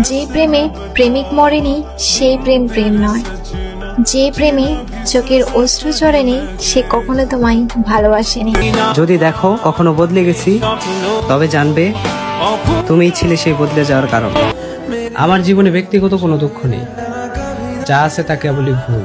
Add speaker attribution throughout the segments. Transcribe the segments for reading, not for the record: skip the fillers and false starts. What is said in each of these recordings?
Speaker 1: যে প্রেমে প্রেমিক মরেনি সেই প্রেম প্রেম নয়। যে প্রেমে চোখের অশ্রু ঝরেনি সে কখনো তোমায় ভালোবাসেনি।
Speaker 2: যদি দেখো কখনো বদলে গেছি তবে জানবে তুমিই ছিলে সেই বদলে যাওয়ার কারণ। আমার জীবনে ব্যক্তিগত কোনো দুঃখ নেই, যা আছে তা কেবলই ভুল।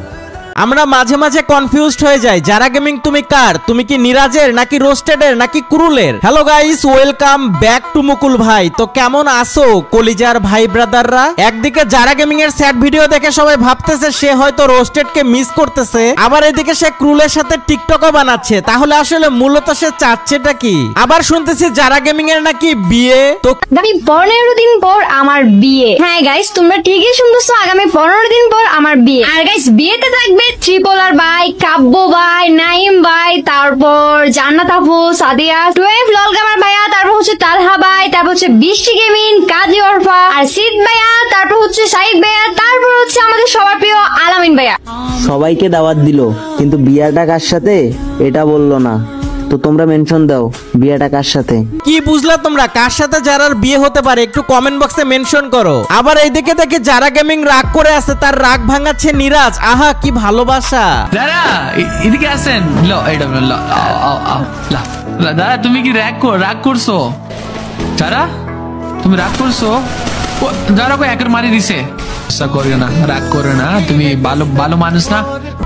Speaker 3: আমরা মাঝে মাঝে কনফিউজড হয়ে যাই, যারা গেমিং তুমি কার? তুমি কি নিরাজের নাকি রোস্টেডের নাকি কুরুলের? Hello guys, welcome back to Mukul ভাই। তো কেমন আছো কলিজার ভাই ব্রাদাররা? একদিকে যারা গেমিং এর স্যাড ভিডিও দেখে সবাই ভাবতেছে সে হয়তো রোস্টেড কে মিস করতেছে, আবার এদিকে সে ক্রুলের সাথে টিকটকও বানাচ্ছে। তাহলে আসলে মূলত সে চাচ্ছেটা কি? আবার শুনতেছি যারা গেমিং এর নাকি বিয়ে। তো
Speaker 4: আগামী 15 দিন পর আমার বিয়ে। হ্যাঁ গাইস, তোমরা ঠিকই শুনতেছো, আগামী 15 দিন পর আমার বিয়ে। আর গাইস, বিয়েতে থাকবে ট্রিপলার ভাই, কাব্য ভাই, নাইম ভাই, তারপর জান্নাত আপু, সাদিয়া, 12 ললগামার ভাইয়া, তারপর হচ্ছে তালহা ভাই, তারপর হচ্ছে বৃষ্টি গেমিং, কাজী অরফা, আর সিদ ভাইয়া, তারপর হচ্ছে সাইদ ভাইয়া, তারপর হচ্ছে আমাদের সবার প্রিয় আলামিন ভাইয়া।
Speaker 5: সবাইকে দাওয়াত দিল কিন্তু বিয়াটা কার সাথে এটা বললো না। তো তোমরা মেনশন দাও বিয়েটা কার সাথে।
Speaker 3: কি বুঝলা তোমরা? কার সাথে যারার বিয়ে হতে পারে একটু কমেন্ট বক্সে মেনশন করো। আবার এইদিকে দেখে যারা গেমিং রাগ করে আছে, তার রাগ ভাঙাচ্ছে নিরাজ। আহা কি ভালোবাসা।
Speaker 6: দাদা এদিকে আসেন। দাদা তুমি কি রাগ করছো? যারা তুমি রাগ করছো? যারা একের মারি দিছে। করিও না, রাগ করো না, তুমি ভালো মানুষ না।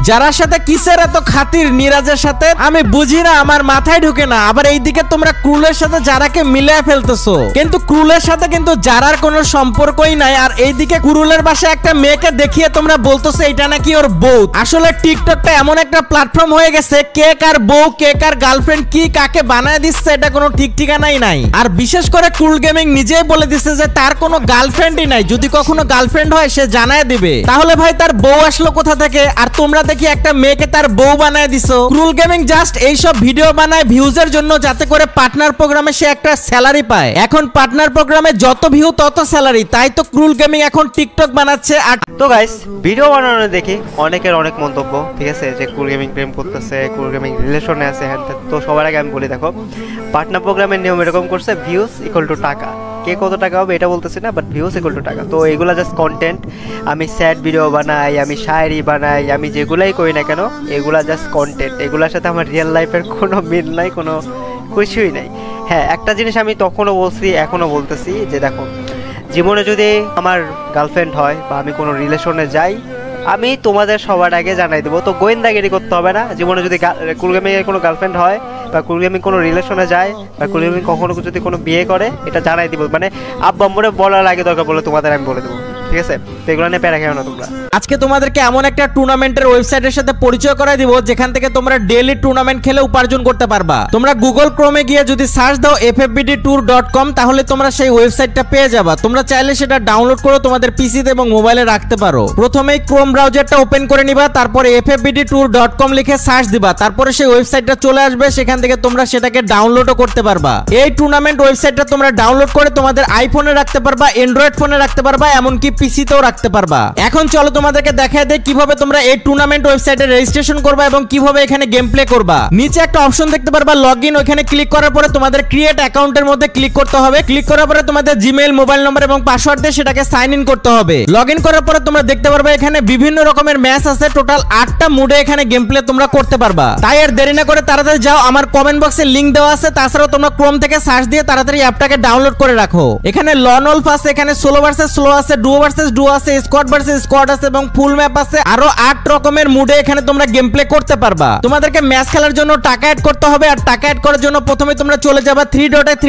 Speaker 3: যারার সাথে কিসের এত খাতির নিরাজের সাথে আমি বুঝি না, আমার মাথায় ঢুকে না। আবার এইদিকে তোমরা ক্রুলের সাথে যারাকে মিলিয়ে ফেলতেছো, কিন্তু ক্রুলের সাথে কিন্তু যারার কোনো সম্পর্কই নাই। আর এইদিকে ক্রুলের বাসায় একটা মেয়েকে দেখিয়ে তোমরা বলতেছো এটা নাকি ওর বউ। আসলে টিকটকটা এমন একটা প্ল্যাটফর্ম হয়ে গেছে, কে কার বউ কে কার গার্লফ্রেন্ড কি কাকে বানায় দিচ্ছে এটা কোনো ঠিক ঠিকানাই নাই। আর বিশেষ করে ক্রুল গেমিং নিজেই বলে দিচ্ছে যে তার কোনো গার্লফ্রেন্ডই নাই, যদি কখনো গার্লফ্রেন্ড হয় সে জানায় দিবে। তাহলে ভাই তার বউ আসলো কোথা থেকে? আর তোমরা দেখি একটা মেয়েকে তার বউ বানায় দিছো। ক্রুল গেমিং জাস্ট এইসব ভিডিও বানায় ভিউজের জন্য, যাতে করে পার্টনার প্রোগ্রামে সে একটা স্যালারি পায়। এখন পার্টনার প্রোগ্রামে যত ভিউ তত স্যালারি, তাই তো ক্রুল গেমিং এখন টিকটক বানাচ্ছে। আর
Speaker 7: তো গাইস, ভিডিও বানানো দেখি অনেকের অনেক মন্তব্য, ঠিক আছে, যে ক্রুল গেমিং প্রেম করতেছে, ক্রুল গেমিং রিলেশনে আছে হ্যাঁ। তো সবার আগে আমি বলি, দেখো পার্টনার প্রোগ্রামের নিয়ম এরকম করছে, ভিউজ ইকুয়াল টু টাকা। কে কত টাকা হবে এটা বলতেছি না, বাট ভিউজ ইকুয়াল টু টাকা। তো এগুলা জাস্ট কন্টেন্ট। আমি স্যাড ভিডিও বানাই, আমি শায়েরি বানাই, আমি যেগুলাই করি না কেন এগুলা জাস্ট কন্টেন্ট। এগুলার সাথে আমার রিয়েল লাইফের কোনো মিল নাই, কোনো কিছুই নাই। হ্যাঁ, একটা জিনিস আমি তখনও বলছি এখনও বলতেছি যে দেখো, জীবনে যদি আমার গার্লফ্রেন্ড হয় বা আমি কোনো রিলেশনে যাই, আমি তোমাদের সবার আগে জানাই দেবো। তো গোয়েন্দাগিরি করতে হবে না। জীবনে যদি ক্রুল গেমিংয়ের কোনো গার্লফ্রেন্ড হয় বা ক্রুল গেমিং কোনো রিলেশনে যায় বা ক্রুল গেমিং কখনো যদি কোনো বিয়ে করে, এটা জানাই দিব। মানে আব্বা আম্মুরে বলার আগে দরকার বলে তোমাদের আমি বলে দেবো, ঠিক আছে? তো এগুলো নিয়ে প্যারা খেও না তোমরা।
Speaker 3: আজকে তোমাদেরকে এমন একটা টুর্নামেন্টের ওয়েবসাইটের সাথে পরিচয় করাই দিব যেখান থেকে তোমরা ডেইলি টুর্নামেন্ট খেলে উপার্জন করতে পারবা। তোমরা গুগল ক্রোমে গিয়ে যদি সার্চ দাও ffbdtour.com, তাহলে তোমরা সেই ওয়েবসাইটটা পেয়ে যাবা। তোমরা চাইলে সেটা ডাউনলোড করে তোমাদের পিসিতে এবং মোবাইলে রাখতে পারো। প্রথমেই ক্রোম ব্রাউজারটা ওপেন করে নিবা, তারপরে ffbdtour.com লিখে সার্চ দিবা, তারপরে সেই ওয়েবসাইটটা চলে আসবে। সেখান থেকে তোমরা সেটাকে ডাউনলোডও করতে পারবা। এই টুর্নামেন্ট ওয়েবসাইটটা তোমরা ডাউনলোড করে তোমাদের আইফোনে রাখতে পারবা, অ্যান্ড্রয়েড ফোনে রাখতে পারবা, এমনকি পিসিতেও রাখতে পারবা। এখন চলো তোমাদেরকে দেখায় দেই কিভাবে তোমরা এই টুর্নামেন্ট ওয়েবসাইটে রেজিস্ট্রেশন করবা এবং কিভাবে এখানে গেম প্লে করবা। নিচে একটা অপশন দেখতে পারবা লগইন, ওখানে ক্লিক করার পরে তোমাদের ক্রিয়েট অ্যাকাউন্টের মধ্যে ক্লিক করতে হবে। ক্লিক করার পরে তোমাদের জিমেইল, মোবাইল নম্বর এবং পাসওয়ার্ড দিয়ে সেটাকে সাইন ইন করতে হবে। লগইন করার পরে তোমরা দেখতে পারবা এখানে বিভিন্ন রকমের ম্যাচ আছে, টোটাল 8টা মুডে এখানে গেম প্লে তোমরা করতে পারবা। তাই আর দেরি না করে তাড়াতাড়ি যাও, আমার কমেন্ট বক্সে লিংক দেওয়া আছে। তাছাড়াও তোমরা ক্রোম থেকে সার্চ দিয়ে তাড়াতাড়ি অ্যাপটাকে ডাউনলোড করে রাখো। এখানে লন ওলফ আছে, এখানে সোলো ভার্সেস স্লো আছে, ডুও ভার্সেস ডুও আছে, স্কোয়াড ভার্সেস স্কোয়াড আছে এবং ফুল ম্যাপ আছে। আরো 8 রকমের মুডে এখানে তোমরা গেম প্লে করতে পারবা। তোমাদেরকে ম্যাচ খেলার জন্য টাকা অ্যাড করতে হবে। আর টাকা অ্যাড করার জন্য প্রথমে তোমরা চলে যাবা 3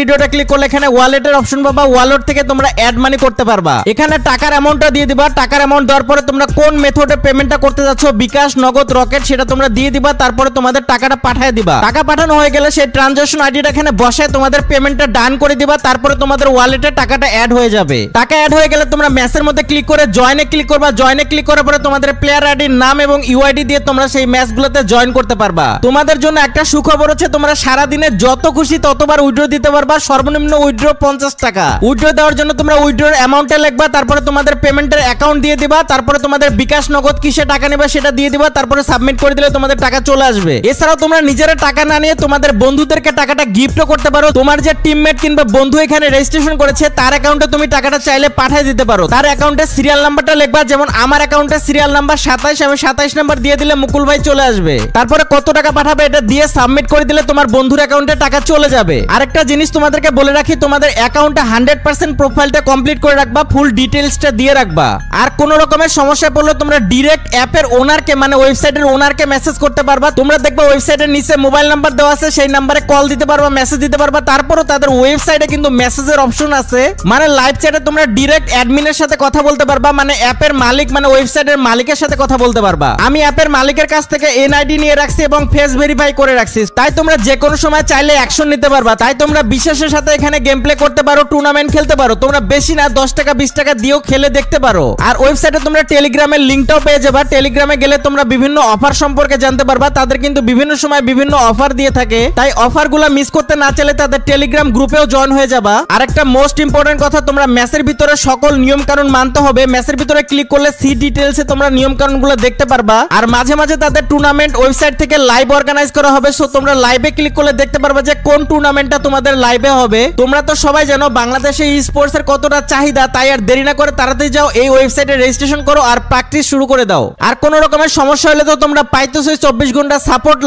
Speaker 3: ডটে ক্লিক করলে এখানে ওয়ালেটের অপশন পাবা। ওয়ালেট থেকে তোমরা অ্যাড মানি করতে পারবা। এখানে টাকার অ্যামাউন্টটা দিয়ে দিবা। টাকার অ্যামাউন্ট দেওয়ার পরে তোমরা কোন মেথডে পেমেন্টটা করতে যাচ্ছ, বিকাশ, নগদ, রকেট, সেটা তোমরা দিয়ে দিবা। তারপরে তোমাদের টাকাটা পাঠিয়ে দিবা। টাকা পাঠানো হয়ে গেলে সেই ট্রানজাকশন আইডিটা এখানে বসায় তোমাদের পেমেন্টটা ডান করে দিবা। তারপরে তোমাদের ওয়ালেটে টাকাটা অ্যাড হয়ে যাবে। টাকা অ্যাড হয়ে গেলে তোমরা ম্যাচের মধ্যে ক্লিক করে জয়েনে ক্লিক করবা। জয়েনে ক্লিক করার পরে তোমাদের প্লেয়ার আইডির নাম এবং ইউআইডি দিয়ে তোমরা সেই ম্যাচগুলোতে জয়েন করতে পারবা। তোমাদের জন্য একটা সুখবর হচ্ছে তোমরা সারা দিনে যত খুশি ততবার উইথড্র দিতে পারবা। সর্বনিম্ন উইথড্র 50 টাকা। উইথড্র দেওয়ার জন্য তোমরা উইথড্রর অ্যামাউন্টে লিখবা, তারপরে তোমাদের পেমেন্টের অ্যাকাউন্ট দিয়ে দিবা, তারপরে তোমাদের বিকাশ নগদ কিসে টাকা নেবা সেটা দিয়ে দিবা, তারপরে সাবমিট করে দিলে তোমাদের টাকা চলে আসবে। এছাড়াও তোমরা নিজেরা টাকা না নিয়ে তোমাদের বন্ধুদেরকে টাকাটা গিফটও করতে পারো। তোমার যে টিমমেট কিংবা বন্ধু এখানে রেজিস্ট্রেশন করেছে তার অ্যাকাউন্টে তুমি টাকাটা চাইলে পাঠিয়ে দিতে পারো। তার অ্যাকাউন্টে সিরিয়াল নাম্বারটা লিখবা, যেমন আমার অ্যাকাউন্টে সিরিয়াল নাম্বার 27, আমি 27 নাম্বার দিয়ে দিলে মুকুল ভাই চলে আসবে। তারপরে কত টাকা পাঠাবে এটা দিয়ে সাবমিট করে দিলে তোমার বন্ধুর অ্যাকাউন্টে টাকা চলে যাবে। আরেকটা জিনিস তোমাদেরকে বলে রাখি, তোমাদের অ্যাকাউন্টে 100% প্রোফাইলটা কমপ্লিট করে রাখবা, ফুল ডিটেইলসটা দিয়ে রাখবা। আর কোনো রকমের সমস্যা পড়লে তোমরা ডাইরেক্ট অ্যাপের ওনারকে মানে ওয়েবসাইটের ওনারকে মেসেজ করতে পারবা। তোমরা দেখবা ওয়েবসাইটের নিচে মোবাইল নাম্বার দেওয়া আছে, সেই নাম্বারে কল দিতে পারবা, মেসেজ দিতে পারবা। তারপরও তাদের ওয়েবসাইটে কিন্তু মেসেজের অপশন আছে, মানে লাইভ চ্যাটে তোমরা ডাইরেক্ট অ্যাডমিনের সাথে কথা বলতে পারবা, মানে অ্যাপের মালিক মানে ওয়েবসাইটের মালিকের সাথে কথা বলতে পারবা। আমি অ্যাপের মালিকের কাছ থেকে এনআইডি নিয়ে রাখছি এবং ফেস ভেরিফাই করে রাখছি, তাই তোমরা যে কোনো সময় চাইলে অ্যাকশন নিতে পারবা। তাই তোমরা বিশ্বাসের সাথে এখানে গেম প্লে করতে পারো, টুর্নামেন্ট খেলতে পারো। তোমরা বেশি না 10 টাকা 20 টাকা দিয়েও খেলে দেখতে পারো। আর ওয়েবসাইটে তোমরা টেলিগ্রামের লিংকটাও পেয়ে যাবা। টেলিগ্রামে গেলে তোমরা বিভিন্ন অফার সম্পর্কে জানতে পারবা। তাদের কিন্তু বিভিন্ন সময় বিভিন্ন অফার দিয়ে থাকে, তাই অফারগুলো মিস করতে না চাইলে তাদের টেলিগ্রাম গ্রুপেও জয়েন হয়ে যাবা। আরেকটা মোস্ট ইম্পর্টেন্ট কথা, তোমরা ম্যাচের ভিতরে সকল নিয়ম কানুন মানতে হবে। ম্যাচের ভিতরে ক্লিক করলে সি ডিটেইলসে তোমরা নিয়ম কানুনগুলো দেখতে পারবা। আর মাঝে মাঝে তাদের টুর্নামেন্ট ওয়েবসাইট থেকে লাইভ অর্গানাইজ করা হবে, সো তোমরা লাইভে ক্লিক করলে দেখতে পারবা যে কোন টুর্নামেন্টটা তোমাদের লাইভে হবে। তোমরা তো সবাই জানো বাংলাদেশে ই স্পোর্টস এর কতটা চাহিদা, তাই আর দেরি না করে তাড়াতাড়ি যাও এই ওয়েবসাইটে রেজিস্ট্রেশন করো আর প্র্যাকটিস শুরু করে দাও। আর কোনো রকমের সমস্যা হলে তো তোমরা পাইতেছো 24 ঘন্টা সাপোর্ট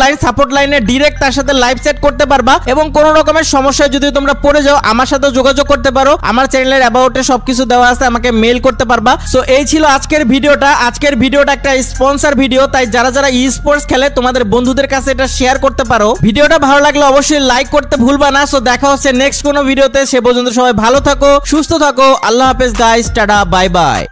Speaker 3: লাইনে ডাইরেক্ট তার সাথে লাইভ চ্যাট করতে পারবা। এবং কোনো রকমের সমস্যা যদি তোমরা পড়ে যাও আমার সাথে যোগাযোগ করতে পারো। আমার চ্যানেলের অ্যাবাউটে সবকিছু দেওয়া আছে, আমাকে মেইল করতে পারবা। সো এই ছিল আজকের ভিডিওটা। আজকের ভিডিওটা একটা স্পন্সর ভিডিও, তাই যারা যারা ই স্পোর্টস খেলে তোমাদের বন্ধুদের কাছে এটা শেয়ার করতে পারো। ভিডিওটা ভালো লাগলে অবশ্যই লাইক করতে ভুলবা না। সো দেখা হচ্ছে নেক্সট কোনো ভিডিওতে, সে পর্যন্ত সবাই ভালো থাকো, সুস্থ থাকো। আল্লাহ হাফেজ গাইস, টাটা, বাই বাই।